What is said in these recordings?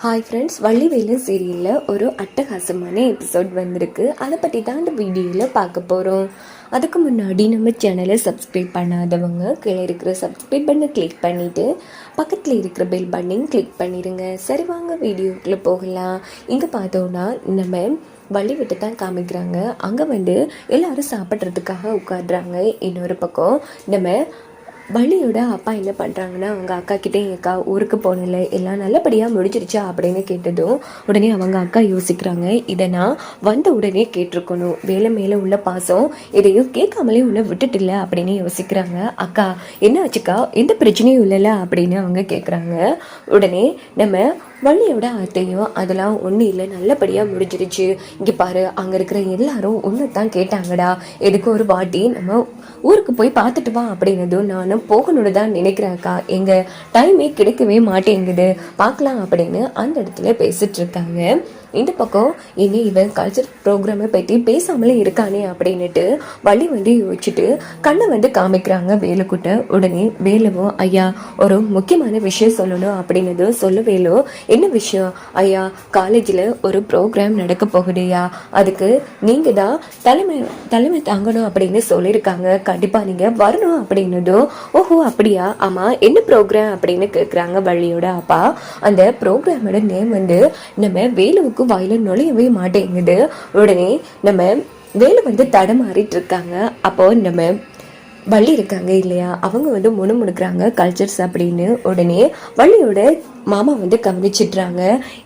Hi friends, வள்ளிவேலு சீரியலில் ஒரு அட்டகாசமான எபிசோட் வந்திருக்கு. அதை பற்றி தான் இந்த வீடியோவில் பார்க்க போகிறோம். அதுக்கு முன்னாடி நம்ம சேனலை சப்ஸ்கிரைப் பண்ணாதவங்க கீழே இருக்கிற சப்ஸ்கிரைப் பண்ண கிளிக் பண்ணிவிட்டு பக்கத்தில் இருக்கிற பெல் பட்டனையும் கிளிக் பண்ணிடுங்க. சரி, வாங்க வீடியோக்குள்ளே போகலாம். இங்கே பார்த்தோன்னா நம்ம வள்ளி விட்டு தான் காமிக்கிறாங்க. அங்கே எல்லோரும் சாப்பிட்றதுக்காக உட்காடுறாங்க. இன்னொரு பக்கம் நம்ம வள்ளியோட அப்பா என்ன பண்ணுறாங்கன்னா, அவங்க அக்கா கிட்டே எங்கள் அக்கா ஊருக்கு போகல, எல்லாம் நல்லபடியாக முடிச்சிருச்சா அப்படின்னு கேட்டதும் உடனே அவங்க அக்கா யோசிக்கிறாங்க, இதை நான் வந்த உடனே கேட்டிருக்கணும், வேலை மேலே உள்ள பாசம் இதையும் கேட்காமலே உன்னை விட்டுட்டில்ல அப்படின்னு யோசிக்கிறாங்க. அக்கா என்ன ஆச்சுக்கா, எந்த பிரச்சனையும் இல்லைல்ல அப்படின்னு அவங்க கேட்குறாங்க. உடனே நம்ம வள்ளியோட அத்தையும் அதெல்லாம் ஒன்றும் இல்லை, நல்லபடியாக முடிஞ்சிருச்சு, இங்கே பாரு அங்கே இருக்கிற எல்லாரும் ஒன்று தான் கேட்டாங்கடா, எதுக்கு ஒரு வாட்டி நம்ம ஊருக்கு போய் பார்த்துட்டு வா அப்படின்னதும் நானும் போகணுன்னு தான் நினைக்கிறேன்க்கா, எங்கள் டைமே கிடைக்கவே மாட்டேங்குது, பார்க்கலாம் அப்படின்னு அந்த இடத்துல பேசிட்டு இருக்காங்க. இந்த பக்கம் என்ன இவன் கல்ச்சர் ப்ரோக்ராமை பற்றி பேசாமலே இருக்கானே அப்படின்னுட்டு வள்ளி யோசிச்சுட்டு கண்ணை காமிக்கிறாங்க வேலுக்கிட்ட. உடனே வேலுவும், ஐயா ஒரு முக்கியமான விஷயம் சொல்லணும் அப்படின்னது. சொல்ல வேலு, என்ன விஷயம் ஐயா? காலேஜில் ஒரு ப்ரோக்ராம் நடக்க போகுதுயா, அதுக்கு நீங்கள் தான் தலைமை தாங்கணும் அப்படின்னு சொல்லியிருக்காங்க, கண்டிப்பாக நீங்கள் வரணும் அப்படின்னதும், ஓஹோ அப்படியா, ஆமாம் என்ன ப்ரோக்ராம் அப்படின்னு கேட்குறாங்க வள்ளியோட அப்பா. அந்த ப்ரோக்ராமோட நேம் நம்ம வேலுவுக்கு வாயில நுழையவே மாட்டேங்குது. உடனே நம்ம வேலு தடமாறிட்டு இருக்காங்க. அப்போ நம்ம வள்ளி இருக்காங்க இல்லையா, அவங்க முணுமுணுக்கிறாங்க கல்ச்சர்ஸ் அப்படின்னு. உடனே வள்ளியோட மாமா கவனிச்சிட்றாங்க,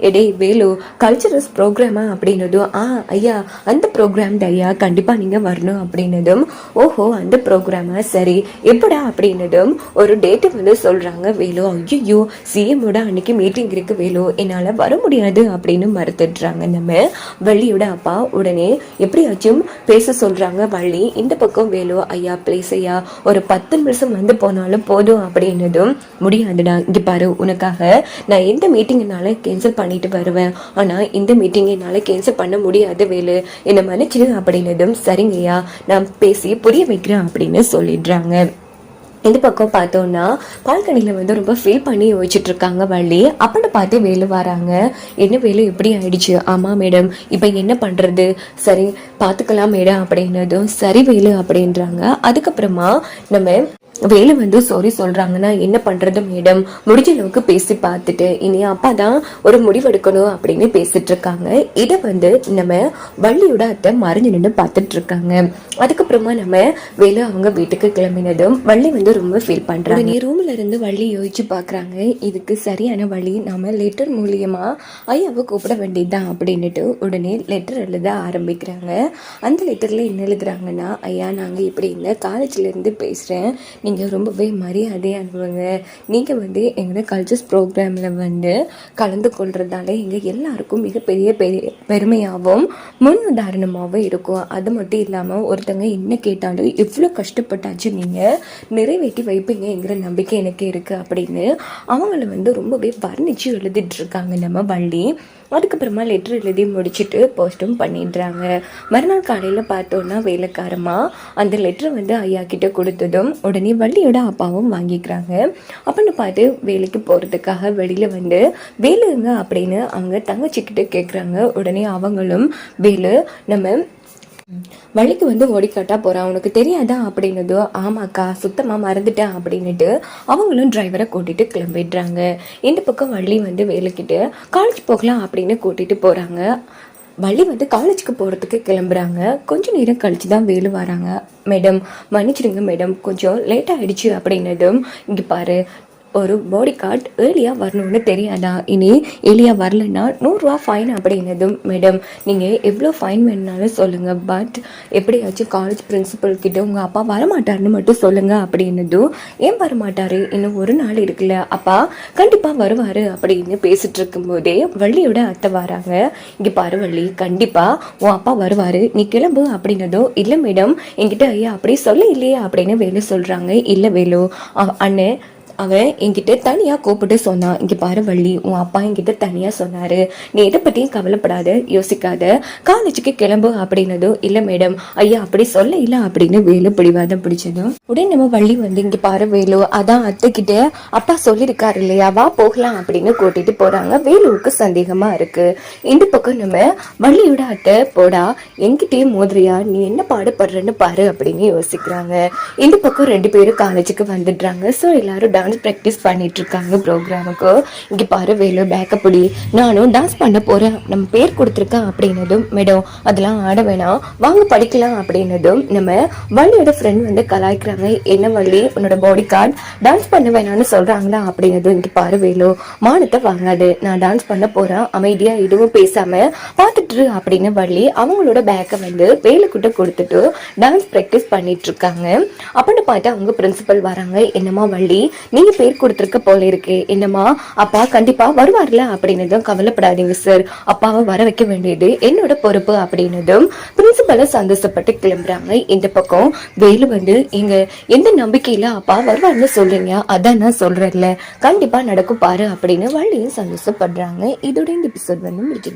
எடே வேலு கல்ச்சரல்ஸ் ப்ரோக்ராமா அப்படின்னதும், ஐயா அந்த ப்ரோக்ராம் ஐயா கண்டிப்பாக நீங்கள் வரணும் அப்படின்னதும், ஓஹோ அந்த ப்ரோக்ராமா, சரி எப்படா அப்படின்னதும் ஒரு டேட்டு சொல்கிறாங்க வேலு. ஐயோ சிஎம்மோட அன்னைக்கு மீட்டிங் இருக்கு வேலு, என்னால் வர முடியாது அப்படின்னு மறுத்துடுறாங்க நம்ம வள்ளியோட அப்பா. உடனே எப்படியாச்சும் பேச சொல்கிறாங்க வள்ளி. இந்த பக்கம் வேலு, ஐயா ப்ளீஸ் ஐயா ஒரு 10 நிமிஷம் போனாலும் போதும் அப்படின்னதும், முடியாதுடா, இங்கே பாரு உனக்காக நான் எந்த மீட்டிங்னாலும் கேன்சல் பண்ணிட்டு வருவேன், ஆனால் இந்த மீட்டிங் என்னால் கேன்சல் பண்ண முடியாது வேலு, என்னை மன்னிச்சிடு அப்படின்னதும், சரிங்கய்யா நான் பேசி புரிய வைக்கிறேன் அப்படின்னு சொல்லிடுறாங்க. இந்த பக்கம் பார்த்தோன்னா பால்கனியில் ரொம்ப ஃபீல் பண்ணி யோசிச்சுட்டு இருக்காங்க வள்ளி. அப்படின்னு பார்த்து வேலு வராங்க. என்ன வேலு எப்படி ஆயிடுச்சு? ஆமாம் மேடம், இப்போ என்ன பண்ணுறது? சரி பார்த்துக்கலாம் மேடம் அப்படின்னதும், சரி வேலு அப்படின்றாங்க. அதுக்கப்புறமா நம்ம வேலு சாரி சொல்றாங்கன்னா, என்ன பண்றது மேடம், முடிஞ்ச அளவுக்கு பேசி பார்த்துட்டு இனி அப்பா தான் ஒரு முடிவெடுக்கணும் அப்படின்னு பேசிட்டு இருக்காங்க. இதை நம்ம வள்ளியோட அத்தை மறைஞ்சு நின்று பார்த்துட்டு இருக்காங்க. அதுக்கப்புறமா நம்ம வேலு அவங்க வீட்டுக்கு கிளம்பினதும் வள்ளி ரொம்ப ஃபீல் பண்றாங்க. நீ ரூம்ல இருந்து வள்ளி யோசிச்சு பாக்குறாங்க, இதுக்கு சரியான வழி நம்ம லெட்டர் மூலியமா ஐயாவை கூப்பிட வேண்டியதுதான் அப்படின்னுட்டு உடனே லெட்டர் எழுத ஆரம்பிக்கிறாங்க. அந்த லெட்டர்ல என்ன எழுதுறாங்கன்னா, ஐயா நாங்க இப்படி இந்த காலேஜ்ல இருந்து பேசுறேன், நீங்கள் ரொம்பவே மரியாதையானவங்க, நீங்கள் எங்களோட கல்ச்சர்ஸ் ப்ரோக்ராமில் கலந்து கொள்றதால எங்கள் எல்லாருக்கும் மிகப்பெரிய பெருமையாகவும் முன் உதாரணமாகவும் இருக்கும். அது மட்டும் இல்லாமல் ஒருத்தங்க என்ன கேட்டாலும் எவ்வளோ கஷ்டப்பட்டாச்சு நீங்கள் நிறைவேற்றி வைப்பீங்கிற நம்பிக்கை எனக்கு இருக்குது அப்படின்னு அவங்கள ரொம்பவே வர்ணிச்சு எழுதிட்டு இருக்காங்க நம்ம வள்ளி. அதுக்கப்புறமா லெட்டர் எழுதி முடிச்சுட்டு போஸ்ட்டும் பண்ணிடுறாங்க. மறுநாள் காலையில் பார்த்தோன்னா வேலைக்காரமா அந்த லெட்டரை ஐயா கிட்ட கொடுத்ததும் உடனே வள்ளியோட அப்பாவும் வாங்கிக்கிறாங்க. அப்படின்னு பார்த்து வேலைக்கு போகிறதுக்காக வெளியில் வேலுங்க அப்படின்னு அவங்க தங்கச்சிக்கிட்ட கேட்குறாங்க. உடனே அவங்களும் வேலு நம்ம வள்ளிக்கு ஓடிக்காட்டா போகிறான், உனக்கு தெரியாதா அப்படின்னதோ, ஆமாக்கா சுத்தமாக மறந்துட்டேன் அப்படின்னுட்டு அவங்களும் டிரைவரை கூட்டிகிட்டு கிளம்பிடுறாங்க. இந்த பக்கம் வள்ளி வேலைக்கிட்டு காலேஜ் போகலாம் அப்படின்னு கூட்டிகிட்டு போகிறாங்க. வள்ளி காலேஜுக்கு போகிறதுக்கு கிளம்புறாங்க. கொஞ்சம் நேரம் கழிச்சு தான் வேலு வராங்க. மேடம் மன்னிச்சிடுங்க மேடம், கொஞ்சம் லேட் ஆகிடுச்சு அப்படின்னதும், இங்கே பாரு ஒரு பாடி கார்டு ஏர்லியாக வரணும்னு தெரியாதா, இனி ஏர்லியாக வரலன்னா 100 ரூபா ஃபைன் அப்படின்னதும், மேடம் நீங்கள் எவ்வளோ ஃபைன் வேணுனாலும் சொல்லுங்கள், பட் எப்படியாச்சும் காலேஜ் பிரின்சிபல் கிட்ட உங்கள் அப்பா வரமாட்டாருன்னு மட்டும் சொல்லுங்கள் அப்படின்னதும், ஏன் வரமாட்டாரு, இன்னும் ஒரு நாள் இருக்குல்ல, அப்பா கண்டிப்பாக வருவார் அப்படின்னு பேசிட்டு இருக்கும்போதே வள்ளியோட அத்தை வராங்க. இங்கே பாரு வள்ளி, கண்டிப்பாக உன் அப்பா வருவார், நீ கிளம்பு அப்படின்னதும், இல்லை மேடம் என்கிட்ட ஐயா அப்படி சொல்ல இல்லையா அப்படின்னு வேலு சொல்கிறாங்க. இல்லை வேலு அண்ணன் அவன் என்கிட்ட தனியா கூப்பிட்டு சொன்னான், இங்க பாரு வள்ளி, உன் அப்பா என்கிட்ட தனியா சொன்னாரு, நீ எதை பத்தியும் கவலைப்படாத, யோசிக்காத, காலேஜுக்கு கிளம்பு அப்படின்னதும், இல்ல மேடம் ஐயா அப்படி சொல்ல இல்ல அப்படின்னு வேலு பிடிவாதம் பிடிச்சதும் உடனே நம்ம வள்ளி வந்து, இங்க பாரு வேலு, அதான் அத்தை கிட்ட அப்பா சொல்லிருக்காரு இல்லையா, வா போகலாம் அப்படின்னு கூட்டிட்டு போறாங்க. வேலுவுக்கு சந்தேகமா இருக்கு. இந்த பக்கம் நம்ம வள்ளியோட அத்தை, போடா என்கிட்டயே மோதிரியா, நீ என்ன பாடுபடுறன்னு பாரு அப்படின்னு யோசிக்கிறாங்க. இந்த பக்கம் 2 பேரும் காலேஜுக்கு வந்துடுறாங்க. ஸோ எல்லாரும் டான்ஸ் ப்ராக்டிஸ் பண்ணிட்டு இருக்காங்க ப்ரோக்ராமுக்கு. இங்கே பாரு வேலு, பேக்கப்படி, நானும் டான்ஸ் பண்ண போறேன், நம்ம பேர் கொடுத்துருக்கேன் அப்படின்னதும், மேடம் அதெல்லாம் ஆட வேணாம், வாங்க படிக்கலாம் அப்படின்னதும் நம்ம வள்ளியோட ஃப்ரெண்ட் வந்து கலாய்க்கிறாங்க. என்ன வள்ளி, உன்னோட பாடி கார்டு டான்ஸ் பண்ண வேணாம்னு சொல்றாங்களா அப்படின்னதும், இங்கே பாரு வேலு, மானத்தை வாங்காது, நான் டான்ஸ் பண்ண போறேன், அமைதியா எதுவும் பேசாம பார்த்துட்டு அப்படின்னு வள்ளி அவங்களோட பேக்கை வந்து வேலுக்கிட்ட கொடுத்துட்டு டான்ஸ் ப்ராக்டிஸ் பண்ணிட்டு இருக்காங்க. அப்படின்னு பார்த்து அவங்க பிரின்சிபல் வராங்க. என்னமா வள்ளி, நீங்க பேர் கொடுத்துருக்க போல இருக்கு, என்னமா அப்பா கண்டிப்பா வருவார்ல அப்படின்னதும், கவலைப்படாதீங்க சார், அப்பாவை வர வைக்க வேண்டியது என்னோட பொறுப்பு அப்படின்னதும் பிரின்சிபலை சந்தோஷப்பட்டு கிளம்புறாங்க. இந்த பக்கம் வேலு வந்து, இங்க எந்த நம்பிக்கையில அப்பா வருவார்னு சொல்றீங்க, அதான் நான் சொல்றேன்ல, கண்டிப்பா நடக்கும் பாரு அப்படின்னு வள்ளியும் சந்தோஷப்படுறாங்க. இதோட இந்த எபிசோட் வந்து முடிஞ்சு.